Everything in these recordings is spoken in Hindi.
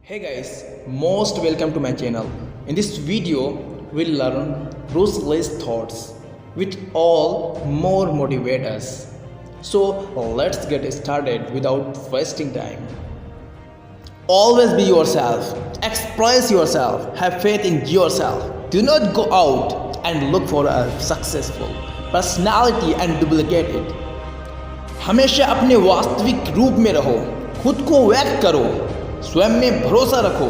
Hey guys, most welcome to my channel. In this video, we'll learn Bruce Lee's thoughts, which all more motivate us. So let's get started without wasting time. Always be yourself, express yourself, have faith in yourself. Do not go out and look for a successful personality and duplicate it. हमेशा अपने वास्तविक रूप में रहो, खुद को व्यक्त करो, स्वयं में भरोसा रखो।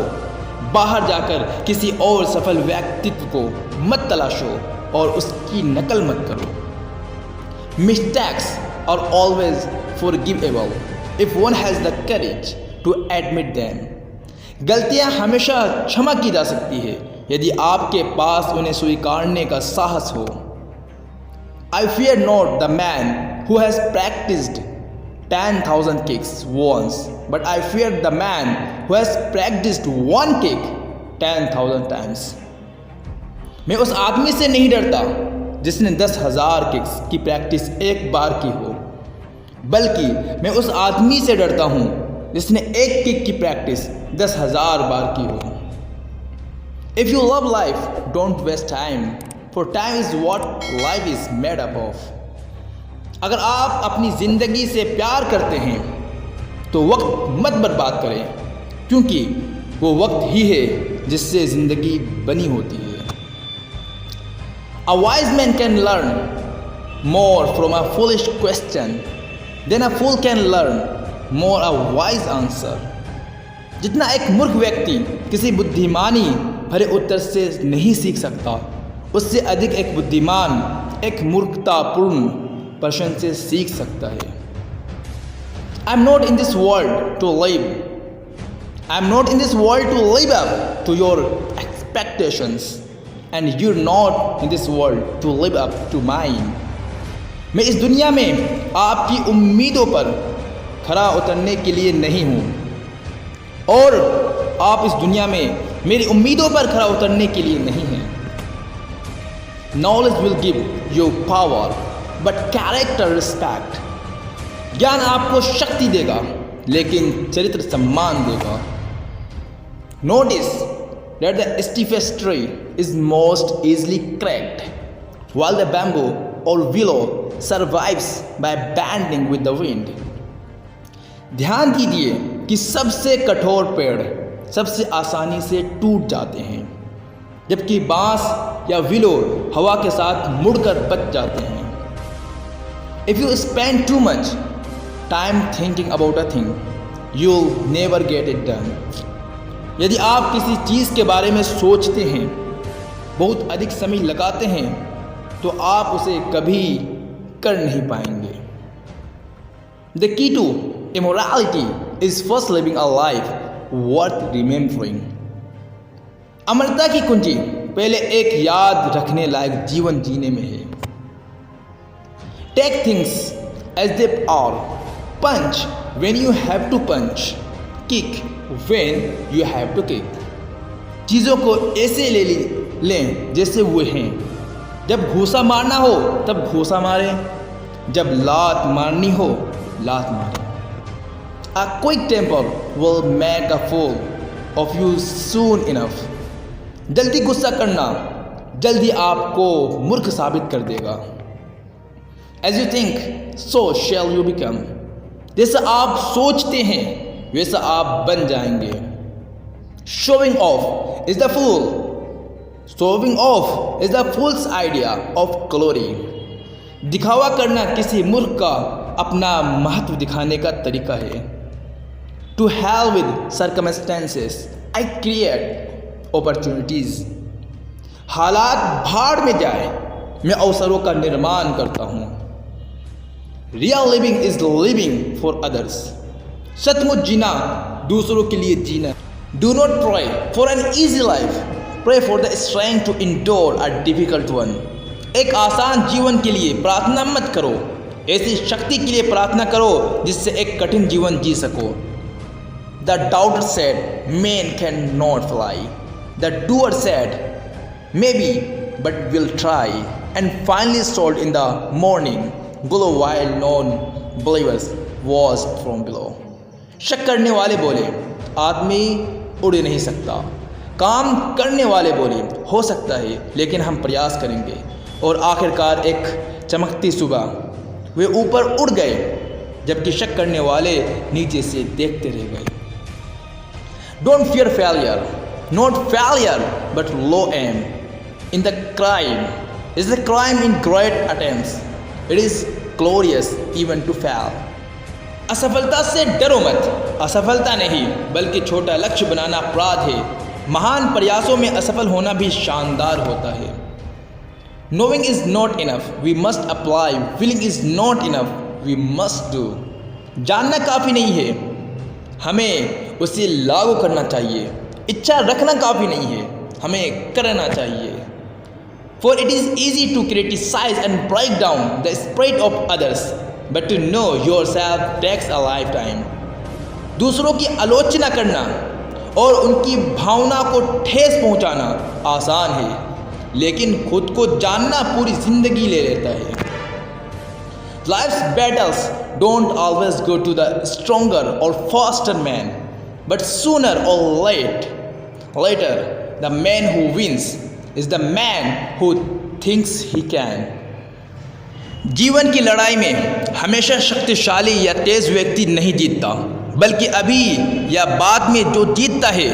बाहर जाकर किसी और सफल व्यक्तित्व को मत तलाशो और उसकी नकल मत करो। Mistakes are always forgivable if one has the courage to admit them. गलतियां हमेशा क्षमा की जा सकती है यदि आपके पास उन्हें स्वीकारने का साहस हो। I fear not the man who has practiced 10,000 kicks once, but I fear the man who has practiced one kick 10,000 times. मैं उस आदमी से नहीं डरता जिसने 10,000 किक्स की प्रैक्टिस एक बार की हो, बल्कि मैं उस आदमी से डरता हूँ जिसने एक किक की प्रैक्टिस 10,000 बार की हो। If you love life, don't waste time, for time is what life is made up of. अगर आप अपनी ज़िंदगी से प्यार करते हैं तो वक्त मत बर्बाद करें, क्योंकि वो वक्त ही है जिससे ज़िंदगी बनी होती है। A wise man can learn more from a foolish question than a fool can learn more a wise answer. जितना एक मूर्ख व्यक्ति किसी बुद्धिमानी भरे उत्तर से नहीं सीख सकता, उससे अधिक एक बुद्धिमान एक मूर्खतापूर्ण पर्सन से सीख सकता है। I am not in this world to live. I am not in this world to live up to your expectations, and you're not in this world to live up to mine. मैं इस दुनिया में आपकी उम्मीदों पर खरा उतरने के लिए नहीं हूँ, और आप इस दुनिया में मेरी उम्मीदों पर खरा उतरने के लिए नहीं हैं। Knowledge will give you power, but character respect. ज्ञान आपको शक्ति देगा, लेकिन चरित्र सम्मान देगा। Notice that the stiffest tree is most easily cracked, while the bamboo or willow survives by bending with the wind. ध्यान दीजिए कि सबसे कठोर पेड़ सबसे आसानी से टूट जाते हैं, जबकि बांस या विलो हवा के साथ मुड़कर बच जाते हैं। If you spend too much time thinking about a thing, you'll never get it done. यदि आप किसी चीज़ के बारे में सोचते हैं, बहुत अधिक समय लगाते हैं, तो आप उसे कभी कर नहीं पाएंगे। The key to immorality is first living a life worth remembering. अमरता की कुंजी पहले एक याद रखने लायक जीवन जीने में है। Take things as they are. Punch when you have to punch. Kick when you have to kick. चीज़ों को ऐसे लें जैसे वो हैं। जब घूसा मारना हो तब घूसा मारें, जब लात मारनी हो लात मारें। A quick temper will make a fool of you soon enough. जल्दी गुस्सा करना जल्दी आपको मूर्ख साबित कर देगा। As you think, so shall you become. जैसा आप सोचते हैं वैसा आप बन जाएंगे। Showing off is the fool. Showing off is the fool's idea of glory. दिखावा करना किसी मूर्ख का अपना महत्व दिखाने का तरीका है। To hell with circumstances, I create opportunities. हालात भाड़ में जाए, मैं अवसरों का निर्माण करता हूँ। Real living is living for others. सचमुच जीना दूसरों के लिए जीना। Do not pray for an easy life. Pray for the strength to endure a difficult one. एक आसान जीवन के लिए प्रार्थना मत करो, ऐसी शक्ति के लिए प्रार्थना करो जिससे एक कठिन जीवन जी सको। The doubter said, "Man cannot fly." The doer said, "Maybe, but we'll try." And finally sold in the morning glow while non-believers watched from below. शक करने वाले बोले, आदमी उड़ नहीं सकता। काम करने वाले बोले हो सकता है, लेकिन हम प्रयास करेंगे। और आखिरकार एक चमकती सुबह वे ऊपर उड़ गए, जबकि शक करने वाले नीचे से देखते रह गए। Don't fear failure, not failure but low aim in the crime is the crime in great attempts, it is glorious even to fail. असफलता से डरो मत, असफलता नहीं बल्कि छोटा लक्ष्य बनाना अपराध है। महान प्रयासों में असफल होना भी शानदार होता है। Knowing is not enough, we must apply. Willing is not enough, we must do. जानना काफ़ी नहीं है, हमें उसे लागू करना चाहिए। इच्छा रखना काफ़ी नहीं है, हमें करना चाहिए। For it is easy to criticize and break down the spirit of others, but to know yourself takes a lifetime. दूसरों की आलोचना करना और उनकी भावना को ठेस पहुंचाना आसान है, लेकिन खुद को जानना पूरी जिंदगी ले लेता है। Life's battles don't always go to the stronger or faster man, but sooner or later, the man who wins is the man who thinks he can. जीवन की लड़ाई में हमेशा शक्तिशाली या तेज व्यक्ति नहीं जीतता, बल्कि अभी या बाद में जो जीतता है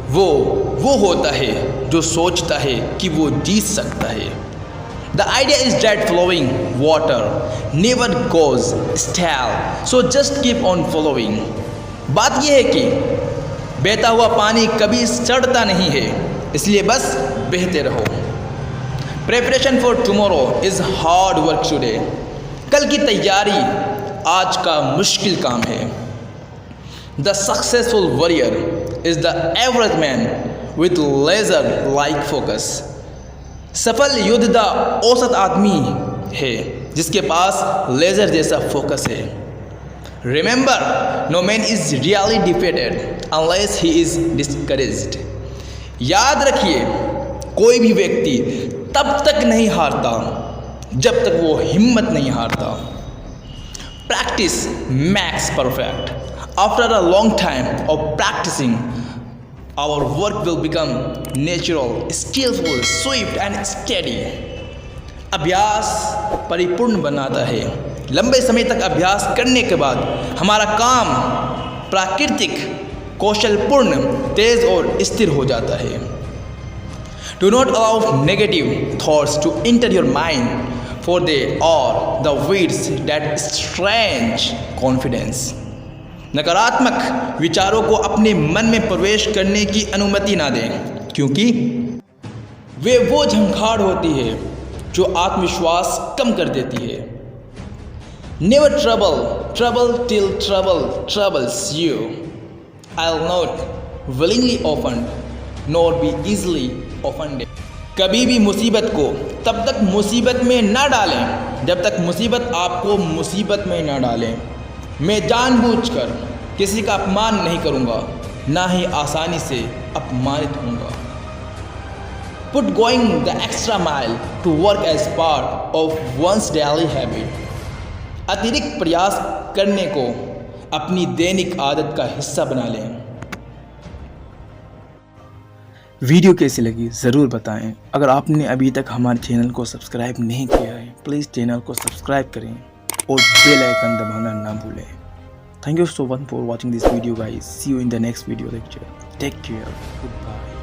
वो होता है जो सोचता है कि वो जीत सकता है। The idea is that flowing water never goes stale, so just keep on flowing. बात यह है कि बहता हुआ पानी कभी सड़ता नहीं है, इसलिए बस बहते रहो। Preparation for tomorrow is hard work today. कल की तैयारी आज का मुश्किल काम है। The successful warrior is the average man with laser-like focus. सफल योद्धा औसत आदमी है जिसके पास लेजर जैसा फोकस है। Remember, no man is really defeated unless he is discouraged. याद रखिए, कोई भी व्यक्ति तब तक नहीं हारता जब तक वो हिम्मत नहीं हारता। Practice makes perfect. After a long time of practicing, our work will become natural, skillful, swift and steady. अभ्यास परिपूर्ण बनाता है। लंबे समय तक अभ्यास करने के बाद हमारा काम प्राकृतिक, कौशलपूर्ण, तेज और स्थिर हो जाता है। Do not allow negative thoughts to enter your mind, for they are the weeds that estrange confidence. नकारात्मक विचारों को अपने मन में प्रवेश करने की अनुमति ना दें, क्योंकि वे वो झंखाड़ होती है जो आत्मविश्वास कम कर देती है। Never trouble till trouble troubles you. I'll not willingly offend, nor be easily offended. कभी भी मुसीबत को तब तक मुसीबत में ना डालें जब तक मुसीबत आपको मुसीबत में ना डालें। मैं जानबूझकर किसी का अपमान नहीं करूँगा, ना ही आसानी से अपमानित होऊंगा। Put going the extra mile to work as part of one's daily habit. अतिरिक्त प्रयास करने को अपनी दैनिक आदत का हिस्सा बना लें। वीडियो कैसी लगी ज़रूर बताएं। अगर आपने अभी तक हमारे चैनल को सब्सक्राइब नहीं किया है, प्लीज़ चैनल को सब्सक्राइब करें और बेल आइकन दबाना ना भूलें। Thank you so much for watching this video guys. See you in the next video lecture. Take care. Goodbye.